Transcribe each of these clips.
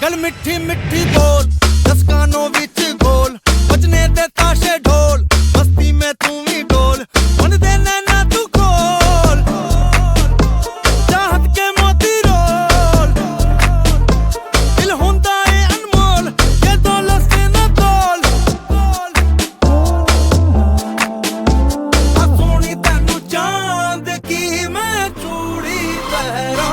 गल मिठी मिठी बोल दस कानों विच गोल बजने दे ताशे ढोल मस्ती में तू भी डोल मन दे नैना तू खोल चाहत के मोती रोल दिल होंदा है अनमोल ये दौलत से न तोल आ सोनी तैनू चांद की मैं चूड़ी पहरा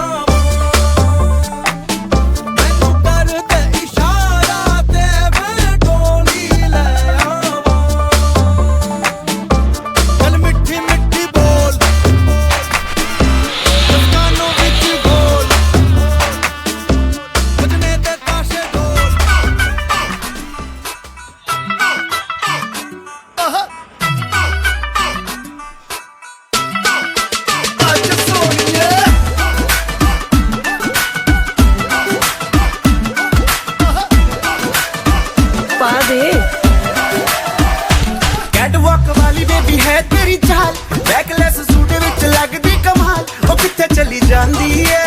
कैटवॉक वाली बेबी है तेरी चाल बैकलेस सूट विच लगदी कमाल ओ किथे चली जांदी है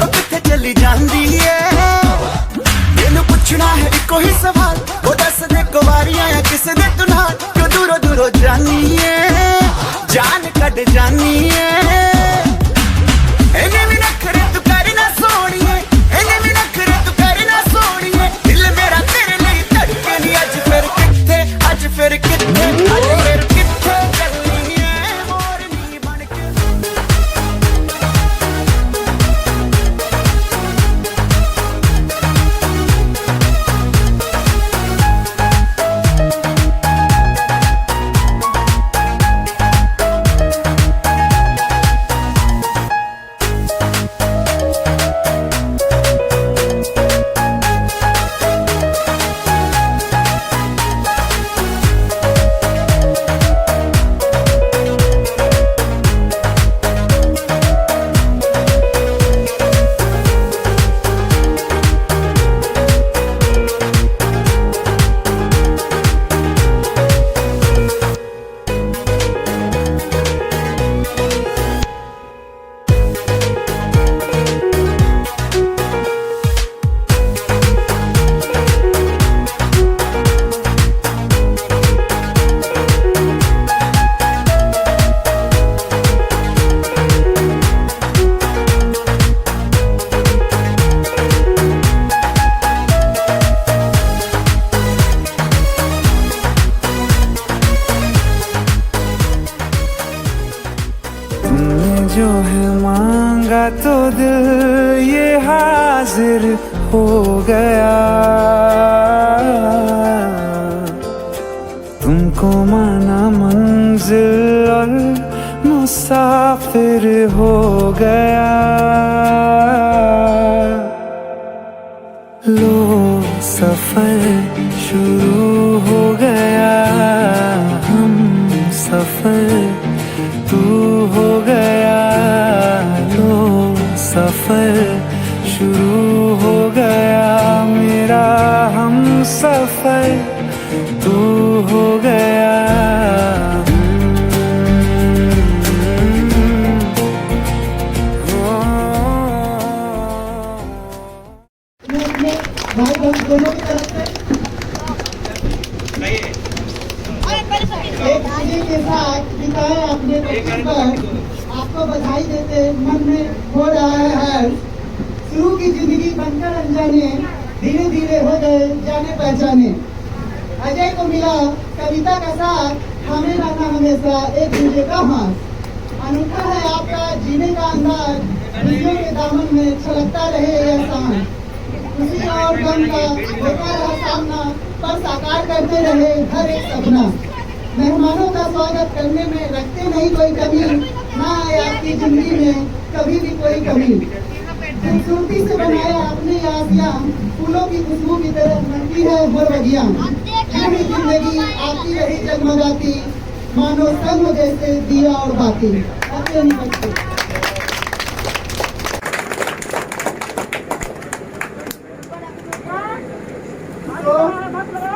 ओ किथे चली जांदी है मैनू पुछना है इको ही सवाल ओ दस दे कुवारियां या किस दे तू नाल क्यों दूरों दूरों जानी है जान कट जानी है एने भी नखरे तू कर ना सोनी है एने भी नखरे तू कर ना सोनी है दिल मेरा तेरे लिए धड़के नहीं आज फिर किथे आज फिर किथे आज फिर किथे चलनी है मोरनी बन के जो है मांगा तो दिल ये हाजिर हो गया तुमको माना मंजिल और मुसाफिर हो गया लो सफर शुरू हो गया हम सफर तू हो गया लो सफर शुरू हो गया मेरा हम सफर तू हो गया भाई बहन दोनों की तरफ से एक खुशी के साथ बिताए अपने बचपन पर आपको बधाई देते मन में हो रहा है हर्ष शुरू की जिंदगी बनकर अनजाने धीरे धीरे हो गए जाने पहचाने अजय को मिला कविता का साथ हमें रहना हमेशा एक दूसरे का हाथ अनूठा है आपका जीने का अंदाज खुशियों के दामन में छलकता रहे एहसान खुशी और गम का होता रहा सामना पर साकार करते रहे हर एक सपना मेहमानों का स्वागत करने में रखते नहीं कोई कमी ना आए आपकी जिंदगी में कभी भी कोई कमी खूबसूरती से बनाया अपने आसिया फूलों की खुशबू की तरह बनती है हर बगिया पूरी जिंदगी आपकी रही जगमगाती मानो संग जैसे दिया और बाती अपने निकलते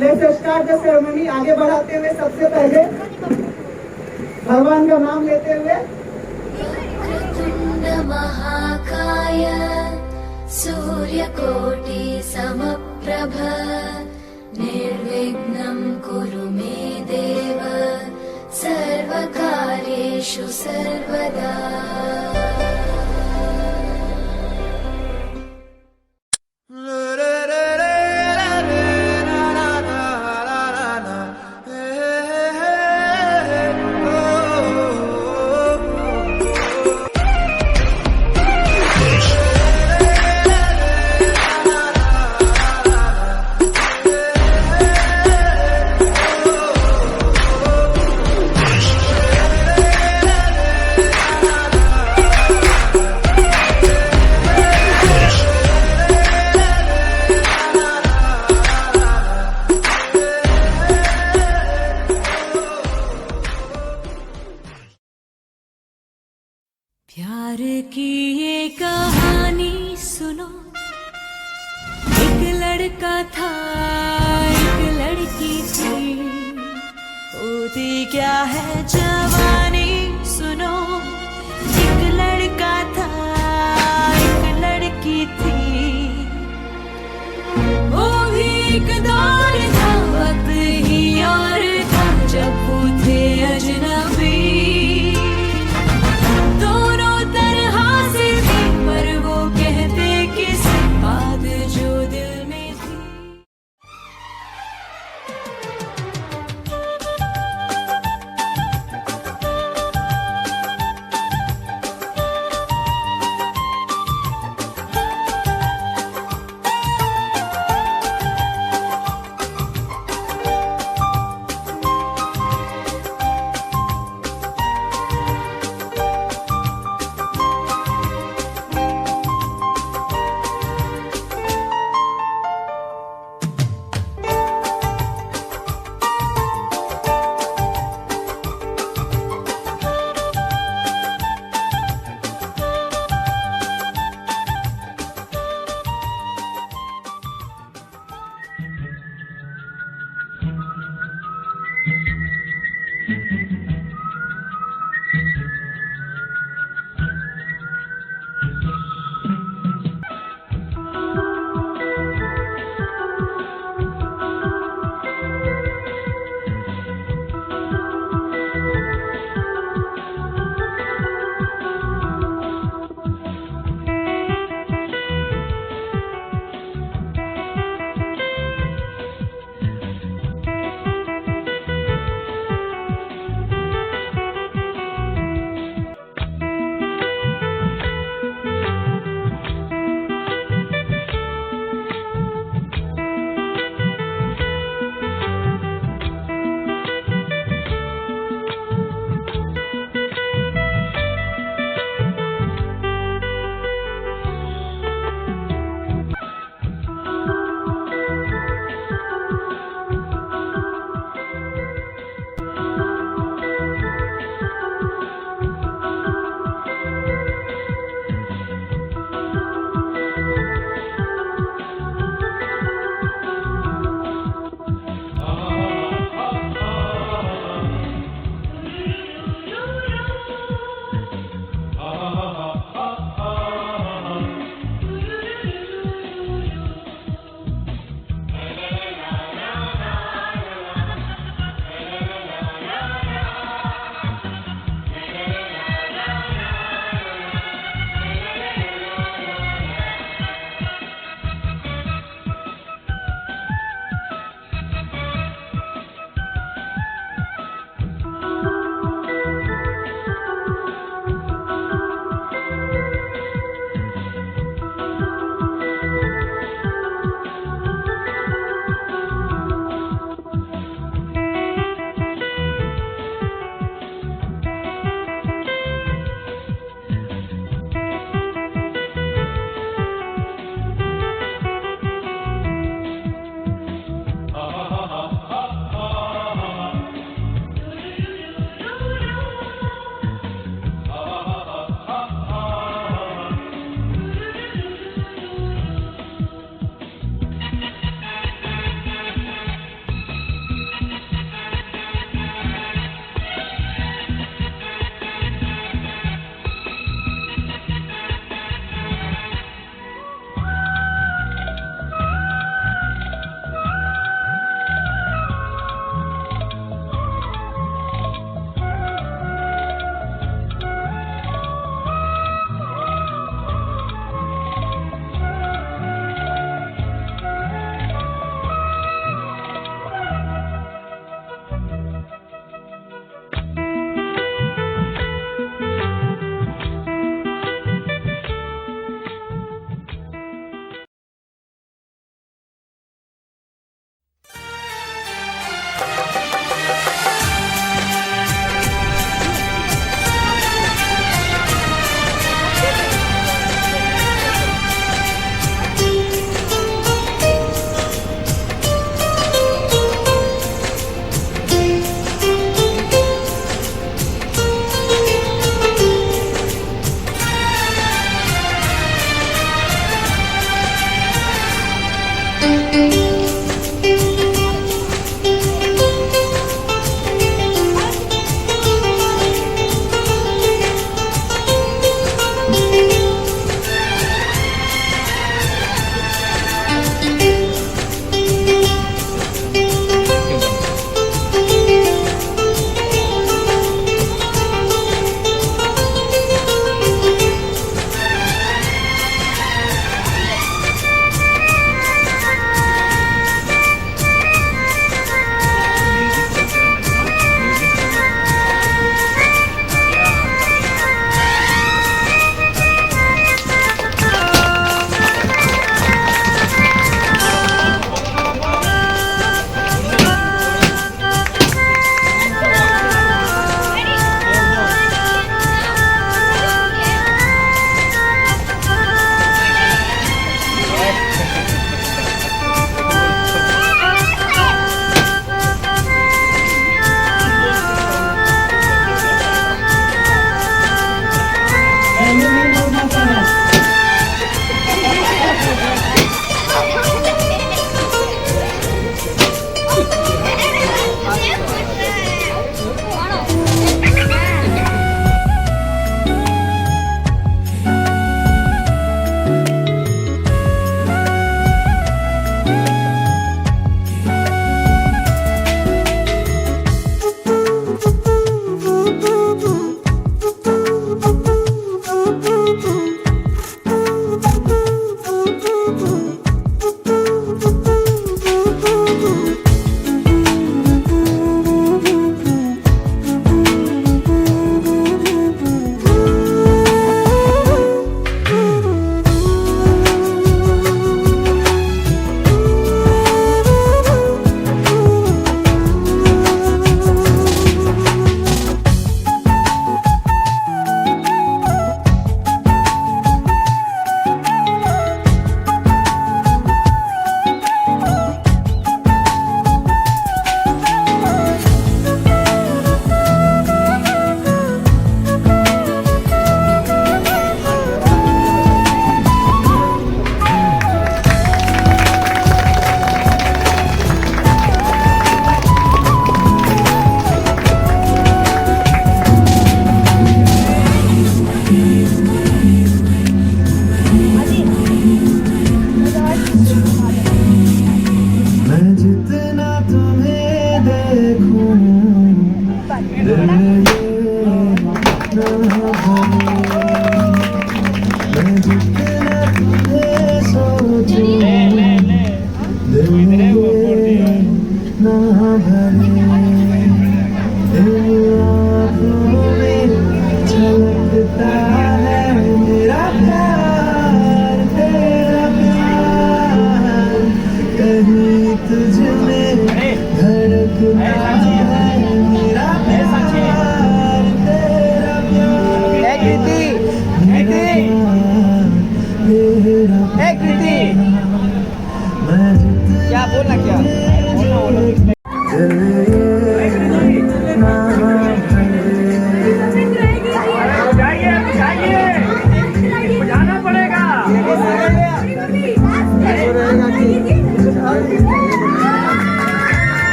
लेट्स स्टार्ट द सेरेमनी। आगे बढ़ाते हुए सबसे पहले भगवान का नाम लेते हुए सर्वदा। प्यार की ये कहानी सुनो, एक लड़का था एक लड़की थी, होती क्या है जवानी सुनो, एक लड़का था एक लड़की थी, वो भी एक दौर था वक्त ही और था जब वो थे अजनबी, दोनों तरह से थे पर वो कहते किसी बात जो दिल में थी।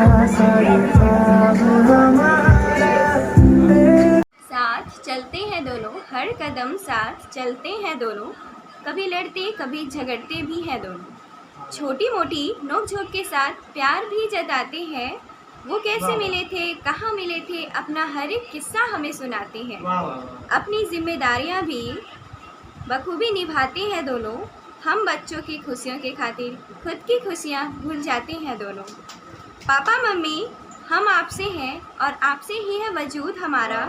सारे ख्वाब हमारे साथ चलते हैं दोनों, हर कदम साथ चलते हैं दोनों, कभी लड़ते कभी झगड़ते भी हैं दोनों, छोटी मोटी नोक झोंक के साथ प्यार भी जताते हैं। वो कैसे मिले थे, कहाँ मिले थे, अपना हर एक किस्सा हमें सुनाते हैं। अपनी जिम्मेदारियां भी बखूबी निभाते हैं दोनों, हम बच्चों की खुशियों के खातिर खुद की खुशियाँ भूल जाते हैं दोनों। पापा मम्मी हम आपसे हैं और आपसे ही है वजूद हमारा,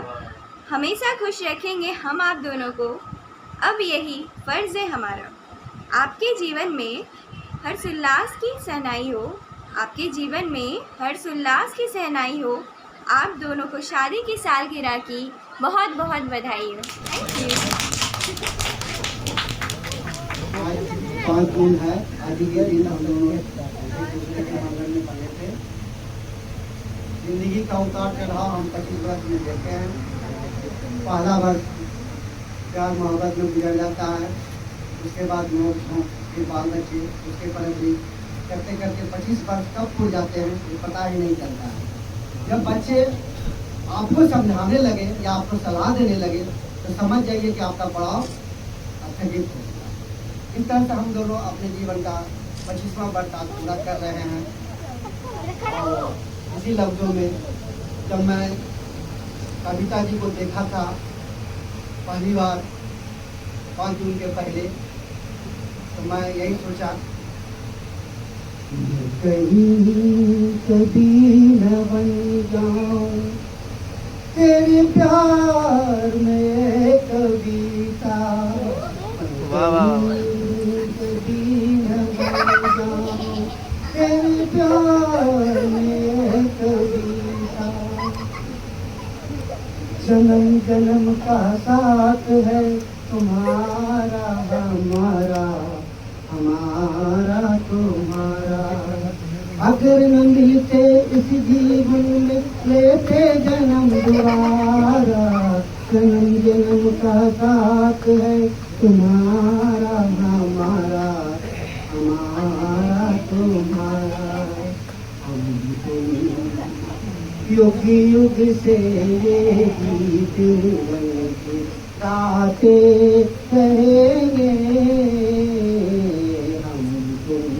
हमेशा खुश रखेंगे हम आप दोनों को, अब यही फ़र्ज़ है हमारा। आपके जीवन में हर्षोल्लास की सहनाई हो, आपके जीवन में हर्षोल्लास की सहनाई हो, आप दोनों को शादी की सालगिरह की बहुत बहुत बधाई हो। Thank you. आज 5 जून है, आज ही के दिन हम लोग एक दूसरे के मंगल में बने थे। जिंदगी का उतार चढ़ाव हम 25 वर्ष में देखे हैं। पहला वर्ष प्यार मोहब्बत में गुजर जाता है, उसके बाद नोक झोंक, फिर बाल बच्चे, उसके परवरिश करते करते 25 वर्ष कब हो जाते हैं ये पता ही नहीं चलता है। जब बच्चे आपको समझाने लगे या आपको सलाह देने लगे तो समझ जाइए कि आपका पड़ाव स्थगित हो। इस तरह से हम दोनों अपने जीवन का 25वां वर्ष आज पूरा कर रहे हैं। और इसी लफ्ज़ों में जब मैं कविता जी को देखा था पहली बार 5 जून के पहले, तो मैं यही सोचा कहीं कभी न बन जाऊं तेरे प्यार में कविता, कभी न बन जाऊं तेरे प्यार में कविता, जन्म जन्म का साथ है तुम्हारा हमारा, हमारा तुम्हारा, अगर न मिलते इस जीवन में लेते जन्म दोबारा, जन्म जन्म का साथ है तुम्हारा हमारा, हमारा तुम्हारा, हम तुम युग युग से ये गीत बनके गाते रहेंगे, हम तुम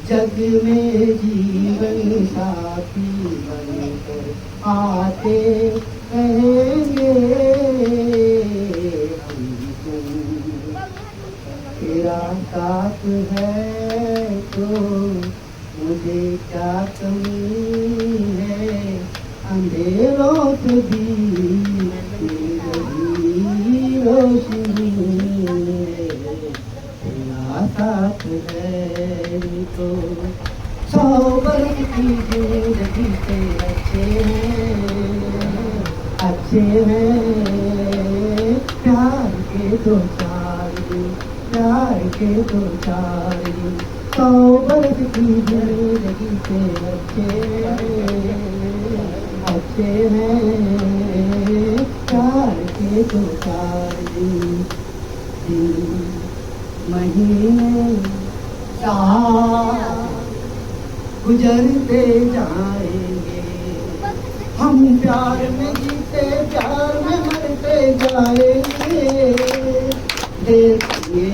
जग में जीवन साथी बनकर आते रहेंगे, हम तुम तेरा साथ है तो मुझे क्या कमी है, अंधेरों से भी मेरी रोशनी है, तेरा साथ है तो 100 बरस की जिंदगी से अच्छे हैं प्यार के 2-4 दिन, प्यार के 2-4 दिन, 100 बरस की जिंदगी से अच्छे हैं प्यार के 2-4 दिन, महीने साल गुजरते जाएंगे, हम प्यार में जीते प्यार में मरते जाएंगे, देखिए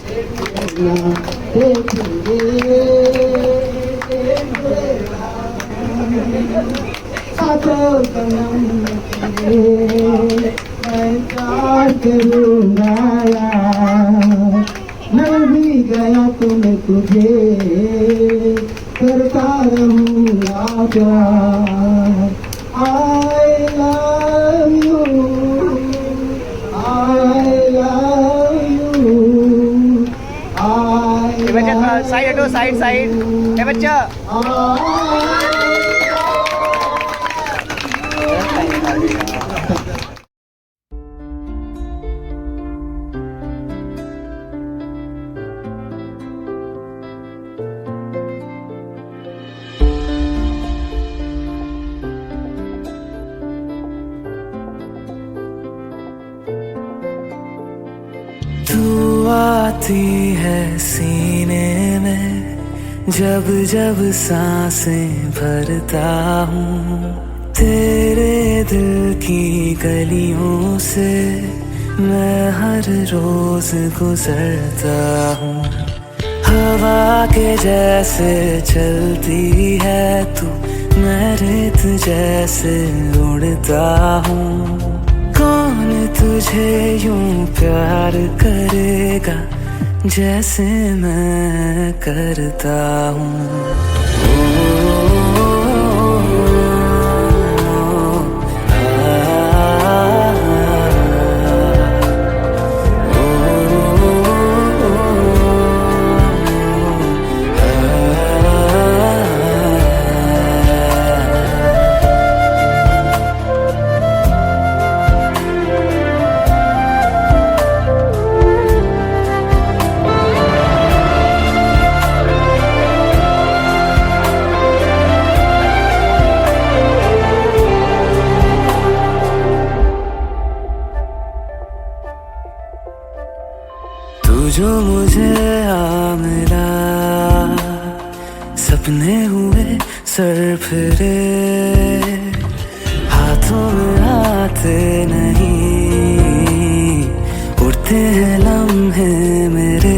देखना देखेंगे, सातों जन्म के मैं प्यार करूँगा यार, मैं भी गया तो मैं तुझे करता रहूँगा प्यार, I love you, I love you, ये बच्चा थोड़ा साइड हटो, साइड साइड, ये बच्चा तू आती है सीने में, जब जब सांसें भरता हूँ तेरे दिल की गलियों से मैं हर रोज गुजरता हूँ। हवा के जैसे चलती है तू, मैं रेत जैसे उड़ता हूँ। कौन तुझे यूं प्यार करेगा जैसे मैं करता हूँ। जो मुझे आ मिला, सपने हुए सर फिरे, हाथों में आते नहीं, उड़ते हैं लम्हे मेरे।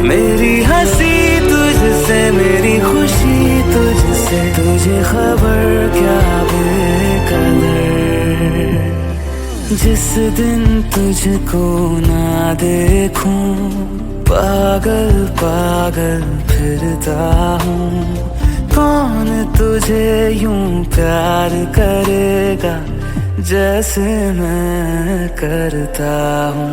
मेरी हंसी तुझसे, मेरी खुशी तुझसे, तुझे खबर क्या बेकदर। जिस दिन तुझको ना देखूं पागल पागल फिरता हूँ। कौन तुझे यूं प्यार करेगा जैसे मैं करता हूँ।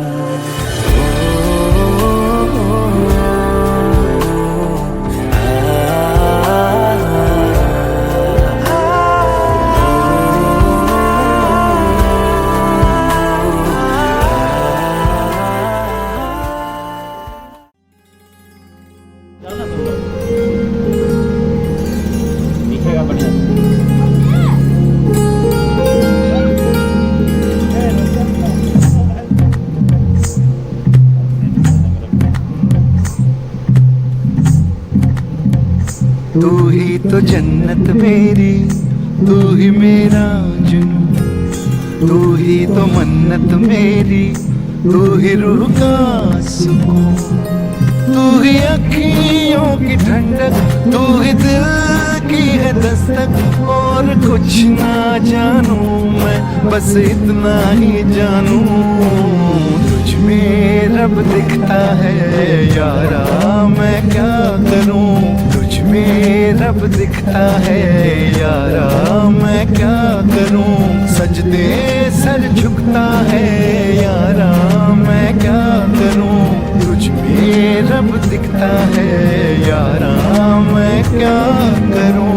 तू ही तो जन्नत मेरी, तू ही मेरा जुनून, तू ही तो मन्नत मेरी, तू ही रूह का सुकून, तू ही अखियों की ठंडक, तू ही दिल की है दस्तक। और कुछ ना जानूं मैं, बस इतना ही जानूं तुझ में रब दिखता है यारा, मैं क्या करूं। तुझ में रब दिखता है यारा, मैं क्या करूं। सजदे सर झुकता है यारा, मैं क्या करूं। तुझ में रब दिखता है यारा, मैं क्या करूं।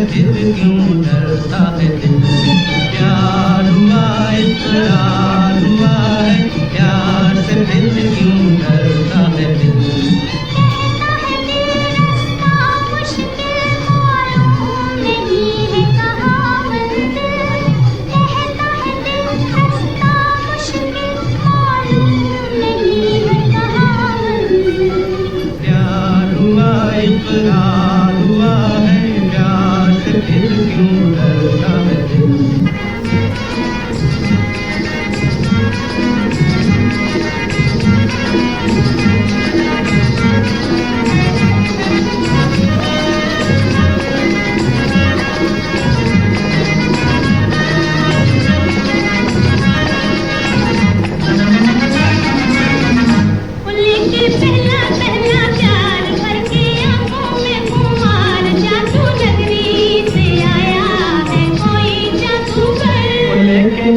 फिर क्यों डरता है दिल। प्यार हुआ इकरार हुआ है, प्यार से फिर क्यों डरता है दिल। इकरार हुआ है, प्यार से फिर क्यों डरता है दिल।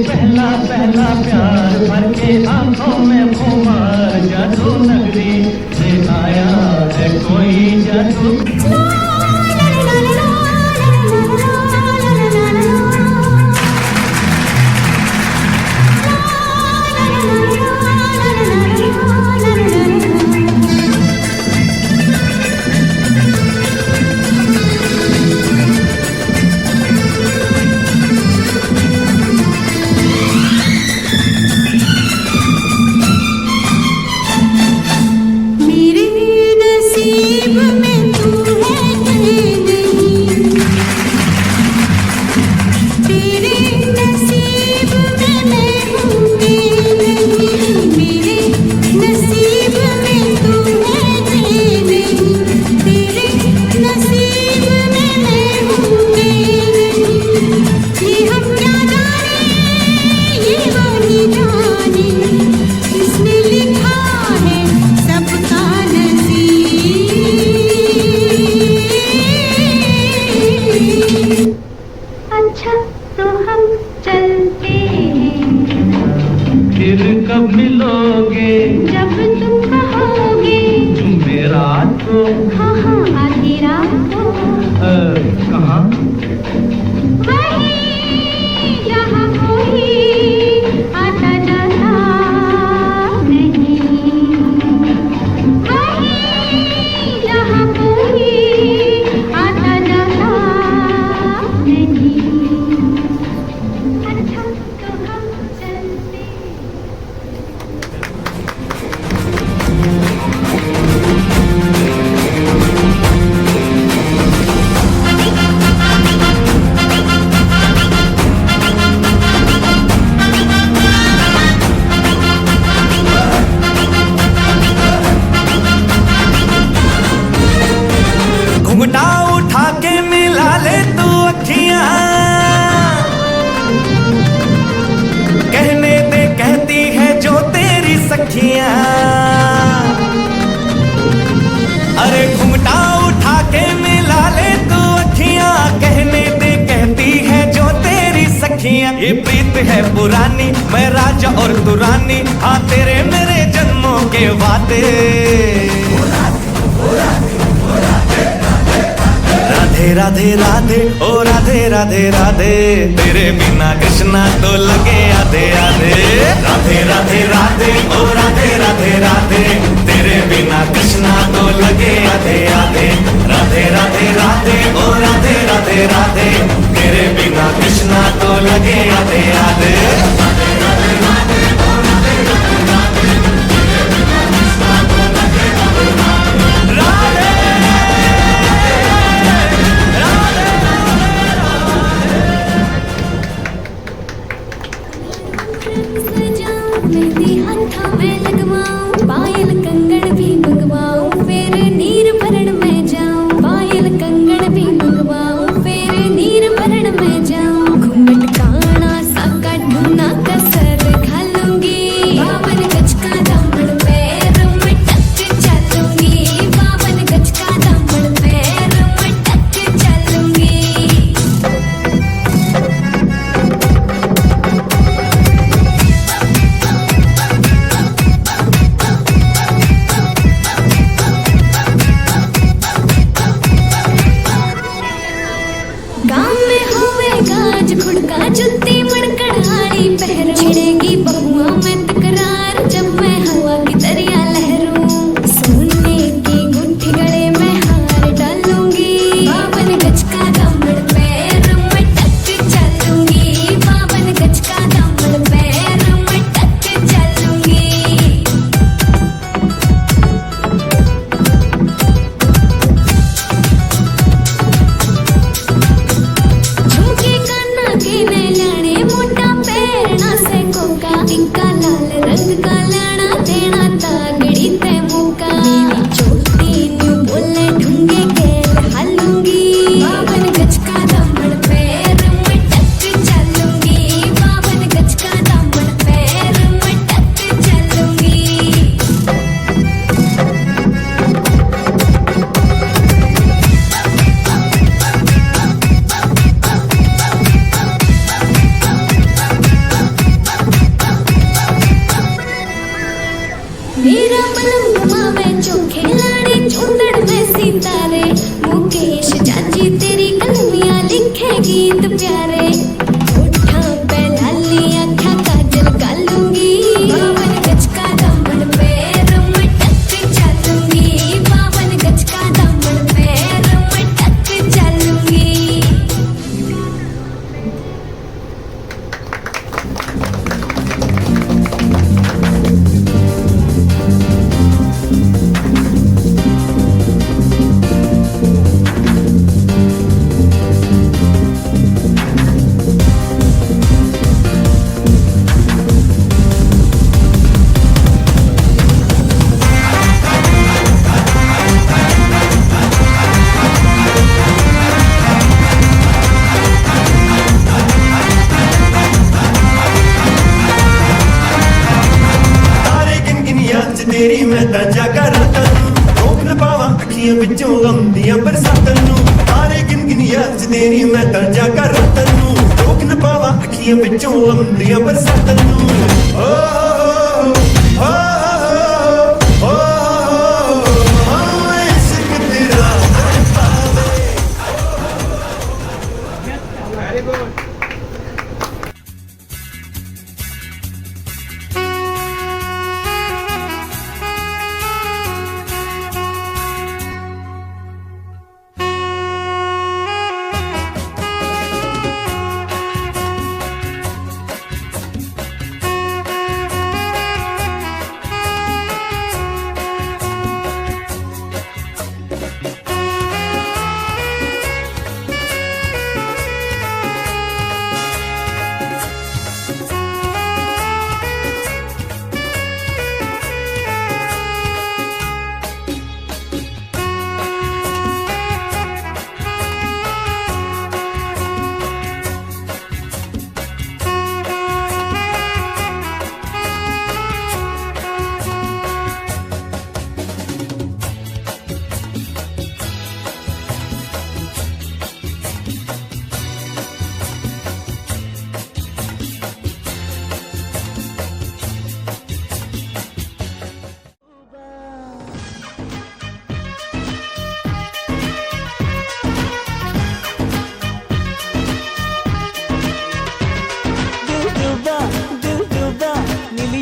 पहला पहला प्यार भर के आंखों में खुमार, जादू नगरी से आया है कोई जादू। फिर कब मिलोगे जब तुम कहोगे, जुमेरात को। हाँ हाँ आधी रात को। कहाँ? वहीं जहाँ कोई आता जाता नहीं, वहीं जहाँ कोई आता जाता नहीं। अच्छा तो हम चलते। घुंघटा उठा के मिला ले तू अखियां, कहने दे कहती है जो तेरी सखियां। अरे घुंघटा उठा के मिला ले तू अखियां, कहने दे कहती है जो तेरी सखियां। ये प्रीत है पुरानी, मैं राजा और तू रानी, हाँ तेरे मेरे जन्मों के वादे। राधे राधे राधे ओ राधे राधे राधे, तेरे बिना कृष्णा तो लगे आधे आधे। राधे राधे राधे ओ राधे राधे राधे, तेरे बिना कृष्णा तो लगे आधे आधे। राधे राधे राधे ओ राधे राधे राधे, तेरे बिना कृष्णा तो लगे आधे आधे। मेहंदी हाथों में लगवाऊं, पायल कंगन भी मंगवाऊं, फिर नीर भरण में जाऊं। पायल कंगन भी मंगवाऊं, फिर नीर भरण में जाऊं। घूंघट काना सा कढूं ना बाज खुड़का जुत्ती मड़कड़ आड़ी पहरो छिड़ेगी बहुआ में तकरार जब मैं हवा की दरिया लहरूं सोने की गुंठी गले में हार डालूंगी 52 गज का दामन पैर में टक चलूंगी 52 गज का दामन पैर में टक चलूंगी झुमके काना के नैलाने मोटा पैरना से कोका टिक्का लाल रंग का लाना देना तागड़ी ते मुका मेरी चोटी न्यू बोले ढूंगे गेल हालूंगी 52 गज का दामन पैर में टक चलूंगी 52 गज का दामन पैर में टक चलूंगी मेरा बलम घुमावे चोखे लाड़े चूंदड़ में सितारे मुकेश चाची तेरी कलमियां लिखे गीत प्यारे होठा पे लाली आँखा काजल गालूंगी 52 गज का दामन पैर में टक चलूंगी 52 गज का दामन पैर में टक चलूंगी तारे गिनगिनियां च तेरी मैं तां जागा रातां नूं रोक न पावां अखियां विचों आउंदियां बरसातां नूं तारे गिनगिनियां च तेरी मैं तां जागा रातां नूं रोक न पावां अखियां विचों आउंदियां बरसातां नूं ओ ओ ओ ओ इश्क तेरा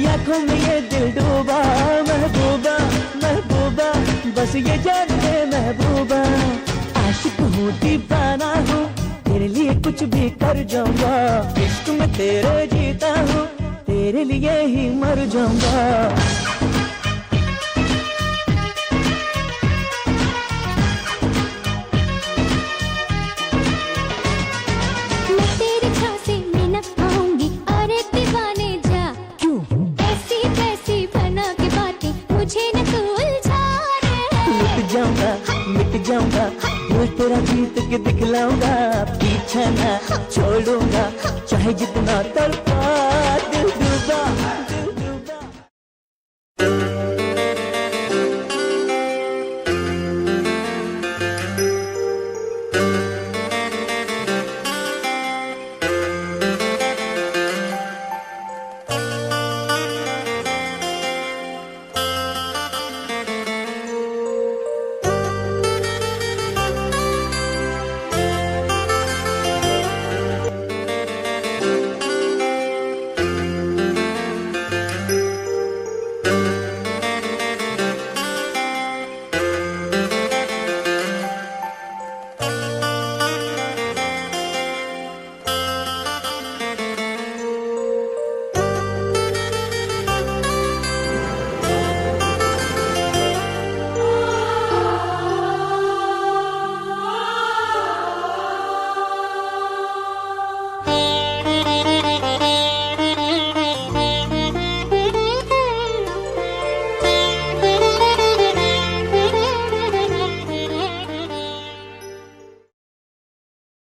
आंखों में ये दिल डूबा महबूबा महबूबा बस ये जान ले महबूबा आशिक हूँ दीवाना हूँ तेरे लिए कुछ भी कर जाऊंगा इश्क में तेरे जीता हूँ तेरे लिए ही मर जाऊंगा मिट जाऊंगा दिल तेरा जीत के दिखलाऊंगा पीछा ना छोड़ूंगा चाहे जितना तड़पा दे